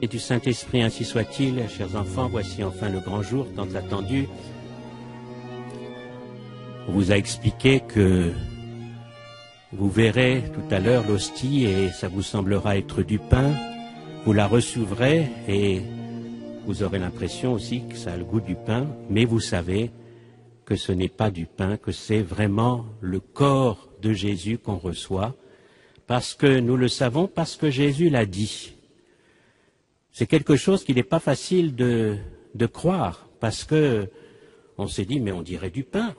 Et du Saint-Esprit, ainsi soit-il. Chers enfants, voici enfin le grand jour tant attendu. On vous a expliqué que vous verrez tout à l'heure l'hostie et ça vous semblera être du pain. Vous la recevrez et vous aurez l'impression aussi que ça a le goût du pain, mais vous savez que ce n'est pas du pain, que c'est vraiment le corps de Jésus qu'on reçoit, parce que nous le savons, parce que Jésus l'a dit. C'est quelque chose qu'il n'est pas facile de croire, parce que on s'est dit, mais on dirait du pain,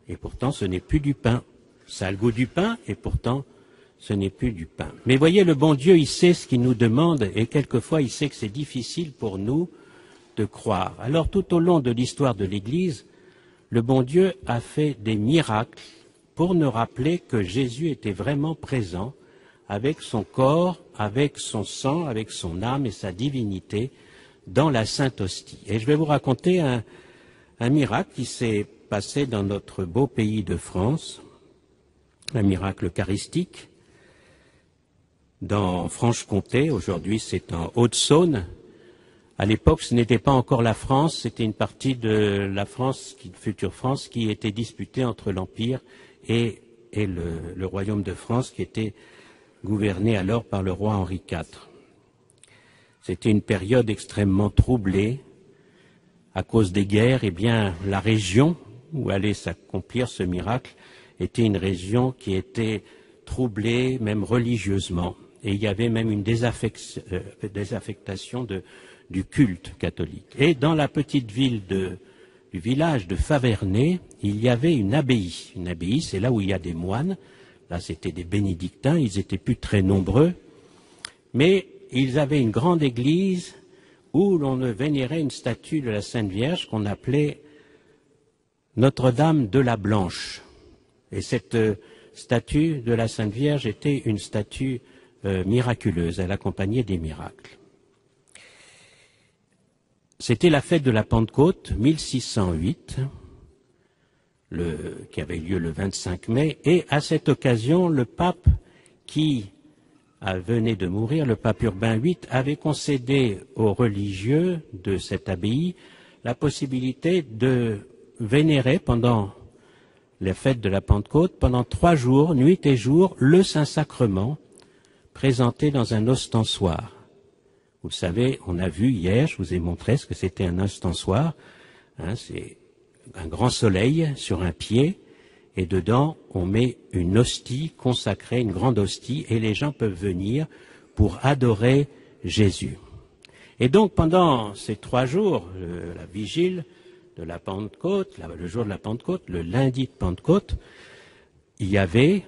et pourtant ce n'est plus du pain. Ça a le goût du pain, et pourtant ce n'est plus du pain. Mais voyez, le bon Dieu, il sait ce qu'il nous demande, et quelquefois il sait que c'est difficile pour nous de croire. Alors tout au long de l'histoire de l'Église, le bon Dieu a fait des miracles pour nous rappeler que Jésus était vraiment présent avec son corps, avec son sang, avec son âme et sa divinité dans la Sainte Hostie. Et je vais vous raconter un miracle qui s'est passé dans notre beau pays de France, un miracle eucharistique, dans Franche-Comté. Aujourd'hui, c'est en Haute-Saône. À l'époque, ce n'était pas encore la France, c'était une partie de la France, future France, qui était disputée entre l'Empire et le Royaume de France, qui était gouverné alors par le roi Henri IV. C'était une période extrêmement troublée. À cause des guerres, eh bien, la région où allait s'accomplir ce miracle était une région qui était troublée, même religieusement. Et il y avait même une désaffectation du culte catholique. Et dans la petite ville du village de Faverney, il y avait une abbaye. Une abbaye, c'est là où il y a des moines. Là, c'était des bénédictins, ils étaient plus très nombreux. Mais ils avaient une grande église où l'on vénérait une statue de la Sainte Vierge qu'on appelait Notre-Dame de la Blanche. Et cette statue de la Sainte Vierge était une statue miraculeuse, elle accompagnait des miracles. C'était la fête de la Pentecôte, 1608, qui avait lieu le 25 mai, et à cette occasion, le pape qui venait de mourir, le pape Urbain VIII, avait concédé aux religieux de cette abbaye la possibilité de vénérer pendant les fêtes de la Pentecôte, pendant 3 jours, nuit et jour, le Saint-Sacrement présenté dans un ostensoir. Vous le savez, on a vu hier, je vous ai montré ce que c'était un ostensoir. C'est un grand soleil sur un pied, et dedans, on met une hostie consacrée, une grande hostie, et les gens peuvent venir pour adorer Jésus. Et donc, pendant ces 3 jours, la vigile de la Pentecôte, le jour de la Pentecôte, le lundi de Pentecôte, il y avait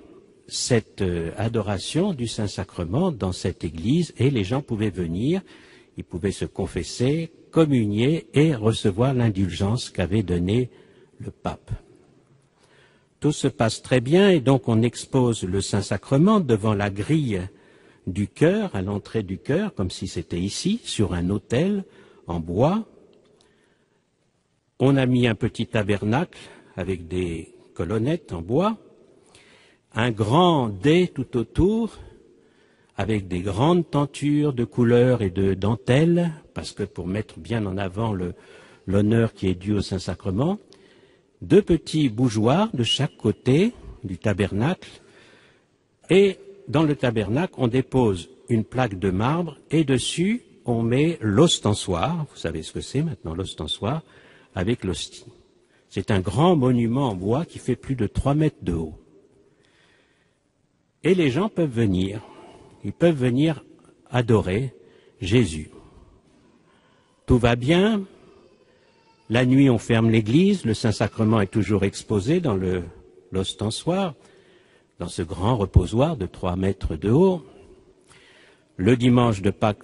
cette adoration du Saint-Sacrement dans cette église, et les gens pouvaient venir, ils pouvaient se confesser, communier et recevoir l'indulgence qu'avait donnée le pape. Tout se passe très bien, et donc on expose le Saint-Sacrement devant la grille du chœur, à l'entrée du chœur, comme si c'était ici, sur un autel en bois. On a mis un petit tabernacle avec des colonnettes en bois, un grand dais tout autour, avec des grandes tentures de couleurs et de dentelles, parce que pour mettre bien en avant l'honneur qui est dû au Saint-Sacrement, 2 petits bougeoirs de chaque côté du tabernacle, et dans le tabernacle, on dépose une plaque de marbre, et dessus, on met l'ostensoir, vous savez ce que c'est maintenant, l'ostensoir, avec l'hostie. C'est un grand monument en bois qui fait plus de 3 mètres de haut. Et les gens peuvent venir. Ils peuvent venir adorer Jésus. Tout va bien. La nuit, on ferme l'église. Le Saint-Sacrement est toujours exposé dans l'ostensoir, dans ce grand reposoir de 3 mètres de haut. Le dimanche de Pâques,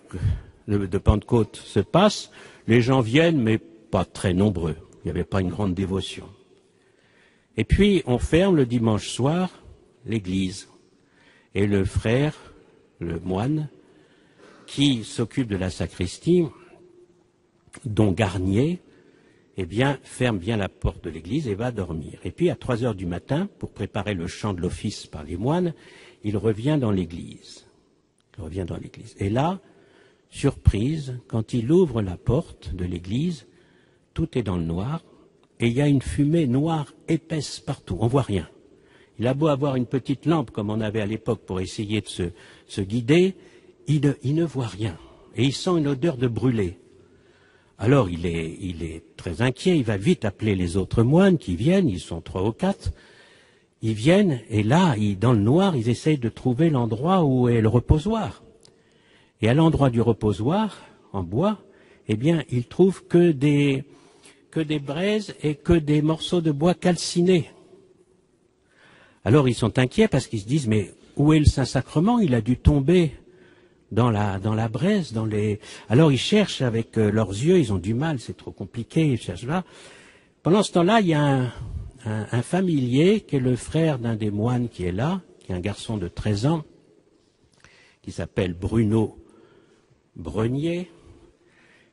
de Pentecôte se passe. Les gens viennent, mais pas très nombreux. Il n'y avait pas une grande dévotion. Et puis, on ferme le dimanche soir l'église. Et le frère, le moine, qui s'occupe de la sacristie, dont Garnier, eh bien, ferme bien la porte de l'église et va dormir. Et puis, à 3 heures du matin, pour préparer le chant de l'office par les moines, il revient dans l'église. Et là, surprise, quand il ouvre la porte de l'église, tout est dans le noir, et il y a une fumée noire épaisse partout, on ne voit rien. Il a beau avoir une petite lampe, comme on avait à l'époque, pour essayer de se guider, il ne voit rien, et il sent une odeur de brûlé. Alors il est très inquiet, il va vite appeler les autres moines qui viennent, ils sont 3 ou 4, ils viennent, et là, dans le noir, ils essayent de trouver l'endroit où est le reposoir. Et à l'endroit du reposoir, en bois, eh bien, ils trouvent que des braises et que des morceaux de bois calcinés. Alors ils sont inquiets parce qu'ils se disent, mais où est le Saint-Sacrement? Il a dû tomber dans la braise, Alors ils cherchent avec leurs yeux, ils ont du mal, c'est trop compliqué, ils cherchent là. Pendant ce temps-là, il y a un familier qui est le frère d'un des moines qui est là, qui est un garçon de 13 ans, qui s'appelle Bruno Brenier,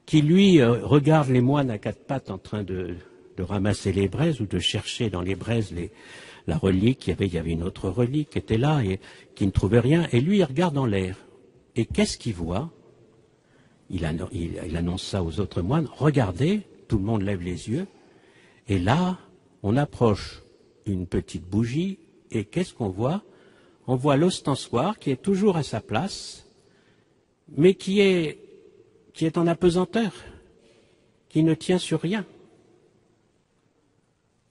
qui lui regarde les moines à 4 pattes en train de ramasser les braises ou de chercher dans les braises la relique. Il y avait une autre relique qui était là et qui ne trouvait rien. Et lui, il regarde en l'air. Et qu'est-ce qu'il voit? Il annonce ça aux autres moines. Regardez, tout le monde lève les yeux. Et là, on approche une petite bougie. Et qu'est-ce qu'on voit? On voit l'ostensoir qui est toujours à sa place, mais qui est en apesanteur, qui ne tient sur rien.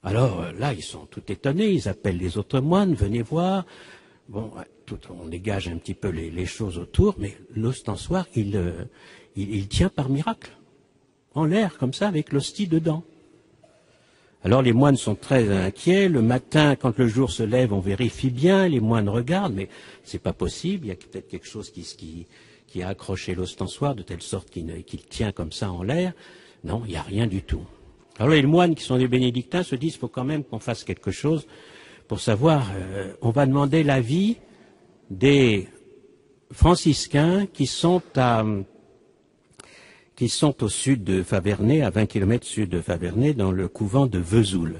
Alors là, ils sont tout étonnés, ils appellent les autres moines, venez voir. Bon, on dégage un petit peu les choses autour, mais l'ostensoir, il tient par miracle, en l'air, comme ça, avec l'hostie dedans. Alors les moines sont très inquiets. Le matin, quand le jour se lève, on vérifie bien, les moines regardent, mais c'est pas possible, il y a peut-être quelque chose qui a accroché l'ostensoir de telle sorte qu'il tient comme ça en l'air. Non, il n'y a rien du tout. Alors les moines qui sont des bénédictins se disent qu'il faut quand même qu'on fasse quelque chose pour savoir, on va demander l'avis des franciscains qui sont au sud de Faverney, à 20 km sud de Faverney, dans le couvent de Vesoul.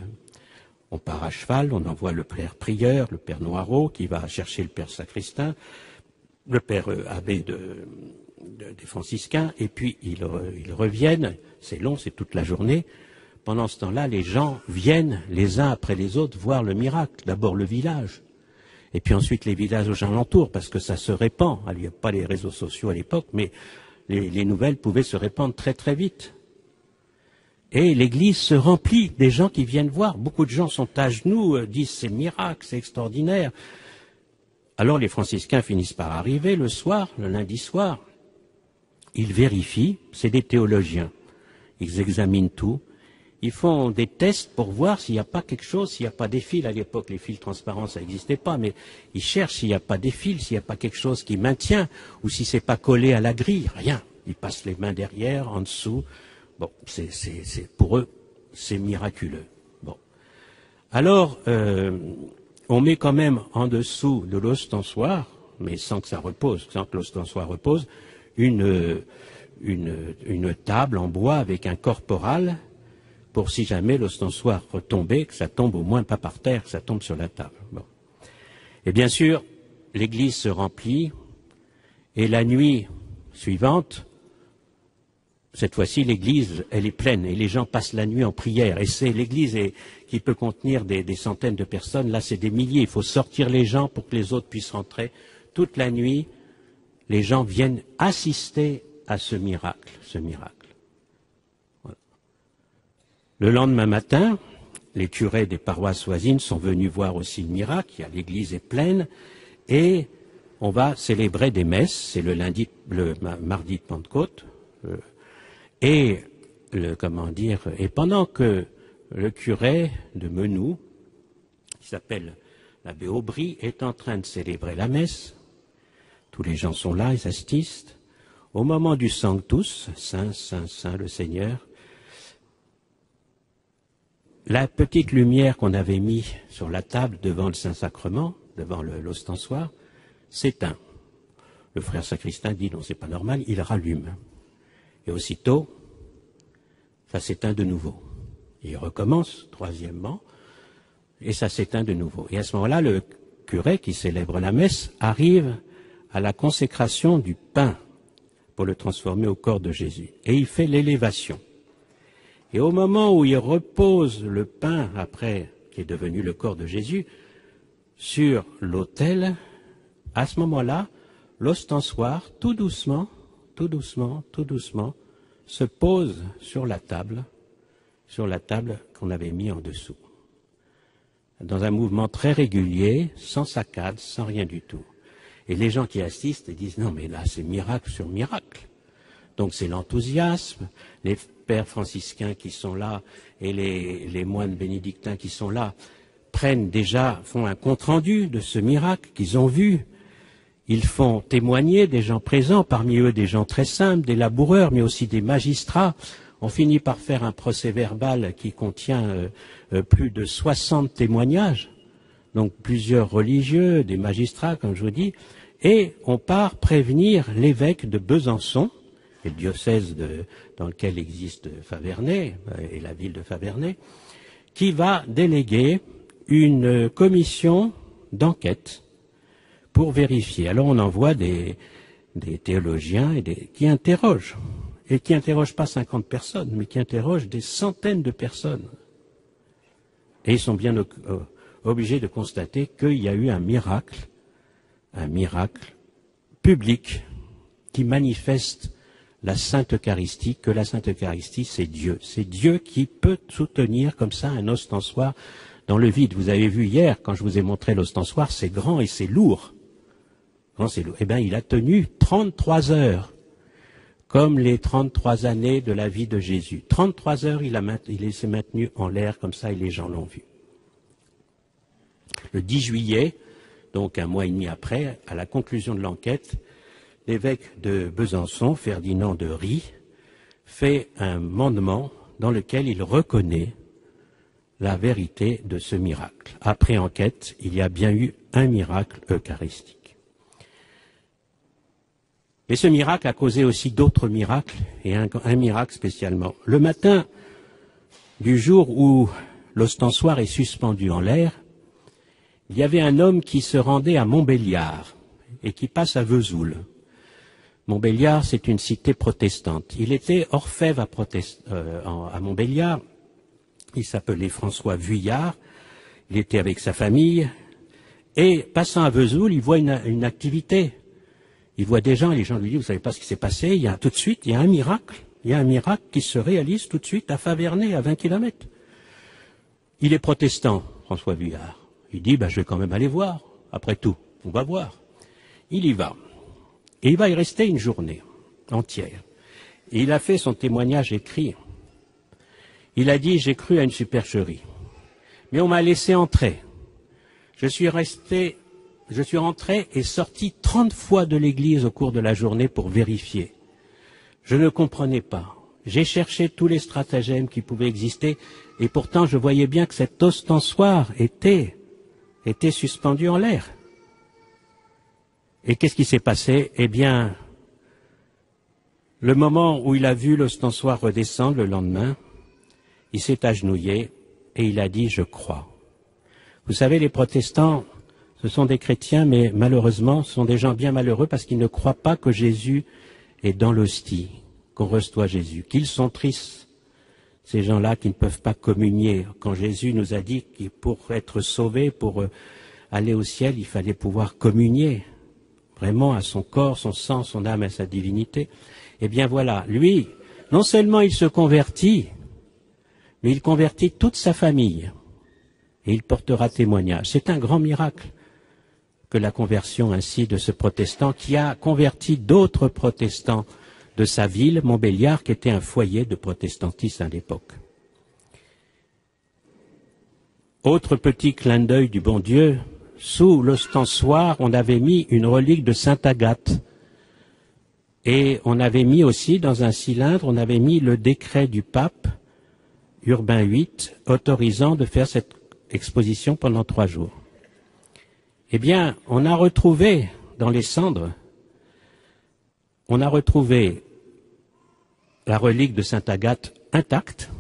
On part à cheval, on envoie le père prieur, le père Noireau, qui va chercher le père sacristain, le père abbé des franciscains, et puis ils reviennent, c'est long, c'est toute la journée. Pendant ce temps-là, les gens viennent les uns après les autres voir le miracle. D'abord le village, et puis ensuite les villages aux alentours, parce que ça se répand. Il n'y a pas les réseaux sociaux à l'époque, mais les nouvelles pouvaient se répandre très très vite. Et l'église se remplit des gens qui viennent voir. Beaucoup de gens sont à genoux, disent c'est miracle, c'est extraordinaire. Alors les franciscains finissent par arriver le soir, le lundi soir. Ils vérifient, c'est des théologiens. Ils examinent tout. Ils font des tests pour voir s'il n'y a pas quelque chose, s'il n'y a pas des fils. À l'époque, les fils transparents, ça n'existait pas, mais ils cherchent s'il n'y a pas des fils, s'il n'y a pas quelque chose qui maintient, ou si c'est pas collé à la grille. Rien. Ils passent les mains derrière, en dessous. Bon, pour eux, c'est miraculeux. Bon. Alors, on met quand même en dessous de l'ostensoir, mais sans que ça repose, sans que l'ostensoir repose, une table en bois avec un corporal, pour si jamais l'ostensoir retombait, que ça tombe au moins pas par terre, que ça tombe sur la table. Bon. Et bien sûr, l'église se remplit, et la nuit suivante, cette fois-ci, l'église, elle est pleine, et les gens passent la nuit en prière, et c'est l'église qui peut contenir des centaines de personnes, là c'est des milliers, il faut sortir les gens pour que les autres puissent rentrer. Toute la nuit, les gens viennent assister à ce miracle. Voilà. Le lendemain matin, les curés des paroisses voisines sont venus voir aussi le miracle. L'église est pleine et on va célébrer des messes. C'est le mardi de Pentecôte. Et pendant que le curé de Menou, qui s'appelle l'abbé Aubry, est en train de célébrer la messe, tous les gens sont là, ils assistent. Au moment du Sanctus, Saint, Saint, Saint le Seigneur, la petite lumière qu'on avait mise sur la table devant le Saint-Sacrement, devant l'ostensoir, s'éteint. Le frère sacristain dit non, c'est pas normal, il rallume. Et aussitôt, ça s'éteint de nouveau. Il recommence, troisièmement, et ça s'éteint de nouveau. Et à ce moment-là, le curé qui célèbre la messe arrive à la consécration du pain pour le transformer au corps de Jésus. Et il fait l'élévation. Et au moment où il repose le pain, après, qui est devenu le corps de Jésus, sur l'autel, à ce moment-là, l'ostensoir, tout doucement, se pose sur la table qu'on avait mis en dessous. Dans un mouvement très régulier, sans saccade, sans rien du tout. Et les gens qui assistent disent, non mais là c'est miracle sur miracle. Donc c'est l'enthousiasme, les pères franciscains qui sont là et les moines bénédictins qui sont là font un compte-rendu de ce miracle qu'ils ont vu. Ils font témoigner des gens présents, parmi eux des gens très simples, des laboureurs, mais aussi des magistrats. On finit par faire un procès-verbal qui contient plus de 60 témoignages, donc plusieurs religieux, des magistrats, comme je vous dis, et on part prévenir l'évêque de Besançon, et le diocèse dans lequel existe Faverney, et la ville de Faverney, qui va déléguer une commission d'enquête pour vérifier. Alors on envoie des théologiens qui interrogent, et qui n'interrogent pas 50 personnes, mais qui interrogent des centaines de personnes. Et ils sont bien obligés de constater qu'il y a eu un miracle public qui manifeste la Sainte Eucharistie, que la Sainte Eucharistie c'est Dieu. C'est Dieu qui peut soutenir comme ça un ostensoir dans le vide. Vous avez vu hier, quand je vous ai montré l'ostensoir, c'est grand et c'est lourd. Eh bien, il a tenu 33 heures, comme les 33 années de la vie de Jésus. 33 heures, il s'est maintenu en l'air comme ça et les gens l'ont vu. Le 10 juillet, donc un mois et demi après, à la conclusion de l'enquête, l'évêque de Besançon, Ferdinand de Ries, fait un mandement dans lequel il reconnaît la vérité de ce miracle. Après enquête, il y a bien eu un miracle eucharistique. Mais ce miracle a causé aussi d'autres miracles, et un miracle spécialement. Le matin du jour où l'ostensoir est suspendu en l'air, il y avait un homme qui se rendait à Montbéliard et qui passe à Vesoul. Montbéliard, c'est une cité protestante. Il était orfèvre à Montbéliard. Il s'appelait François Vuillard. Il était avec sa famille. Et passant à Vesoul, il voit une activité. Il voit des gens, et les gens lui disent, vous savez pas ce qui s'est passé, tout de suite, il y a un miracle. Il y a un miracle qui se réalise tout de suite à Faverney, à 20 kilomètres. Il est protestant, François Vuillard. Il dit, je vais quand même aller voir. Après tout, on va voir. Il y va. Et il va y rester une journée entière. Et il a fait son témoignage écrit. Il a dit, j'ai cru à une supercherie. Mais on m'a laissé entrer. Je suis rentré et sorti 30 fois de l'église au cours de la journée pour vérifier. Je ne comprenais pas. J'ai cherché tous les stratagèmes qui pouvaient exister et pourtant je voyais bien que cet ostensoir était suspendu en l'air. Et qu'est-ce qui s'est passé? Eh bien, le moment où il a vu l'ostensoir redescendre le lendemain, il s'est agenouillé et il a dit « Je crois ». Vous savez, les protestants, ce sont des chrétiens, mais malheureusement, ce sont des gens bien malheureux parce qu'ils ne croient pas que Jésus est dans l'hostie, qu'on reçoit Jésus, qu'ils sont tristes, ces gens-là qui ne peuvent pas communier. Quand Jésus nous a dit que pour être sauvés, pour aller au ciel, il fallait pouvoir communier vraiment à son corps, son sang, son âme et sa divinité. Eh bien voilà, lui, non seulement il se convertit, mais il convertit toute sa famille et il portera témoignage. C'est un grand miracle que la conversion ainsi de ce protestant qui a converti d'autres protestants de sa ville, Montbéliard, qui était un foyer de protestantisme à l'époque. Autre petit clin d'œil du bon Dieu, sous l'ostensoir, on avait mis une relique de Sainte Agathe. Et on avait mis aussi, dans un cylindre, on avait mis le décret du pape, Urbain VIII, autorisant de faire cette exposition pendant 3 jours. Eh bien, on a retrouvé dans les cendres, on a retrouvé la relique de Sainte Agathe intacte,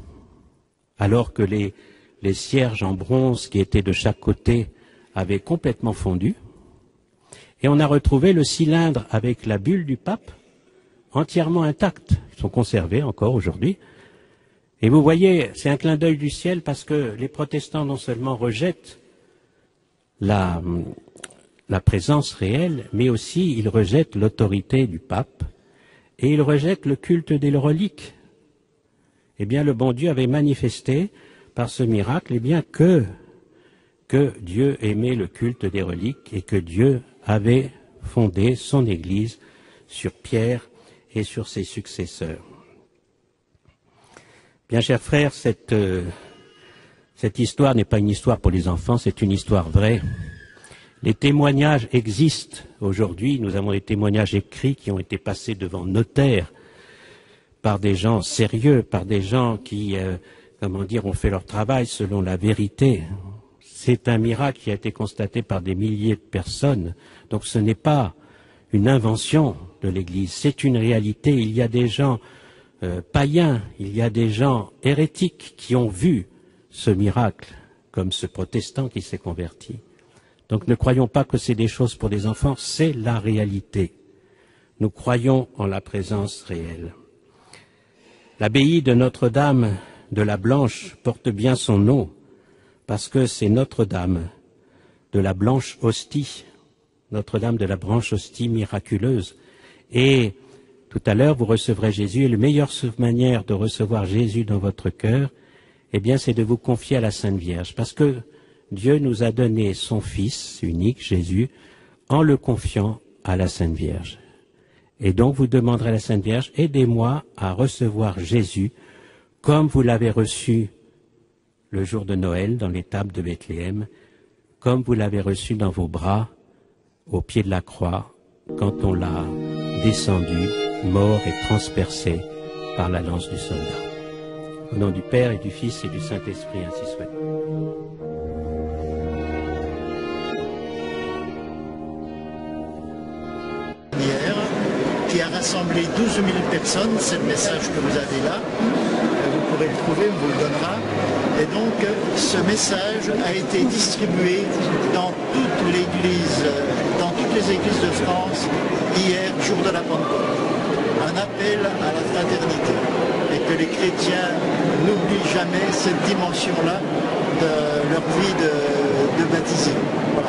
alors que les cierges en bronze qui étaient de chaque côté avaient complètement fondu. Et on a retrouvé le cylindre avec la bulle du pape, entièrement intacts, ils sont conservés encore aujourd'hui. Et vous voyez, c'est un clin d'œil du ciel parce que les protestants non seulement rejettent la présence réelle, mais aussi ils rejettent l'autorité du pape et ils rejettent le culte des reliques. Eh bien, le bon Dieu avait manifesté par ce miracle, eh bien, que Dieu aimait le culte des reliques et que Dieu avait fondé son Église sur Pierre et sur ses successeurs. Bien, chers frères, cette histoire n'est pas une histoire pour les enfants, c'est une histoire vraie. Les témoignages existent aujourd'hui. Nous avons des témoignages écrits qui ont été passés devant notaire par des gens sérieux, par des gens qui, ont fait leur travail selon la vérité. C'est un miracle qui a été constaté par des milliers de personnes. Donc ce n'est pas une invention de l'Église, c'est une réalité. Il y a des gens païens, il y a des gens hérétiques qui ont vu ce miracle, comme ce protestant qui s'est converti. Donc ne croyons pas que c'est des choses pour des enfants, c'est la réalité. Nous croyons en la présence réelle. L'abbaye de Notre-Dame de la Blanche porte bien son nom, parce que c'est Notre-Dame de la Blanche Hostie, Notre-Dame de la Blanche Hostie miraculeuse. Et tout à l'heure, vous recevrez Jésus, et la meilleure manière de recevoir Jésus dans votre cœur, eh bien, c'est de vous confier à la Sainte Vierge, parce que Dieu nous a donné son Fils unique, Jésus, en le confiant à la Sainte Vierge. Et donc, vous demanderez à la Sainte Vierge, aidez-moi à recevoir Jésus comme vous l'avez reçu le jour de Noël dans l'étable de Bethléem, comme vous l'avez reçu dans vos bras au pied de la croix quand on l'a descendu, mort et transpercé par la lance du soldat. Au nom du Père et du Fils et du Saint-Esprit, ainsi soit. Qui a rassemblé 12 000 personnes, c'est le message que vous avez là, vous pourrez le trouver, on vous le donnera. Et donc ce message a été distribué dans toutes les églises de France hier, jour de la Pentecôte. Un appel à la fraternité et que les chrétiens n'oublient jamais cette dimension-là de leur vie de baptisé. Voilà.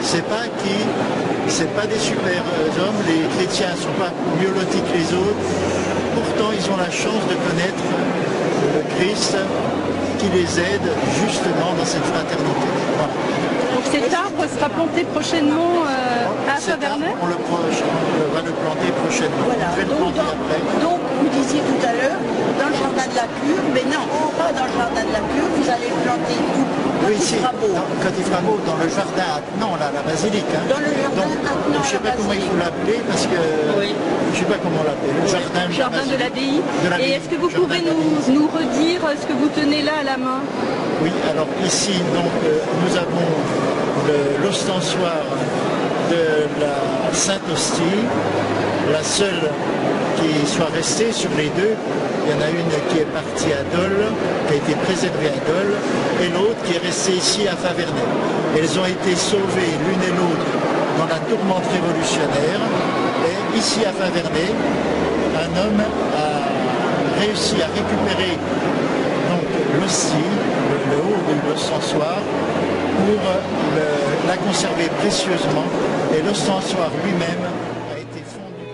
C'est pas des super hommes, les chrétiens ne sont pas mieux lotis que les autres, pourtant ils ont la chance de connaître le Christ qui les aide justement dans cette fraternité. Voilà. Donc cet arbre sera planté prochainement à Savernais ? On va le planter prochainement. Voilà. Je vais le planter après. Donc vous disiez tout à l'heure, dans le jardin de la cure, mais non, pas dans le jardin de la cure, vous allez le planter tout. Oui, si, quand il fera beau, dans le jardin attenant, là, la basilique. Hein. Dans le jardin attenant, je ne sais pas comment il faut l'appeler, parce que je ne sais pas comment l'appeler. Le jardin de l'abbaye. Et est-ce que vous pourrez nous redire ce que vous tenez là à la main? Oui, alors ici, donc, nous avons l'ostensoir de la Sainte Hostie, la seule qui soit restée sur les deux. Il y en a une qui est partie à Dole, qui a été préservée à Dole, et l'autre qui est restée ici à Favernais. Elles ont été sauvées l'une et l'autre dans la tourmente révolutionnaire. Et ici à Favernais, un homme a réussi à récupérer l'hostie, le haut de l'ostensoir, pour la conserver précieusement. Et l'ostensoir lui-même a été fondu.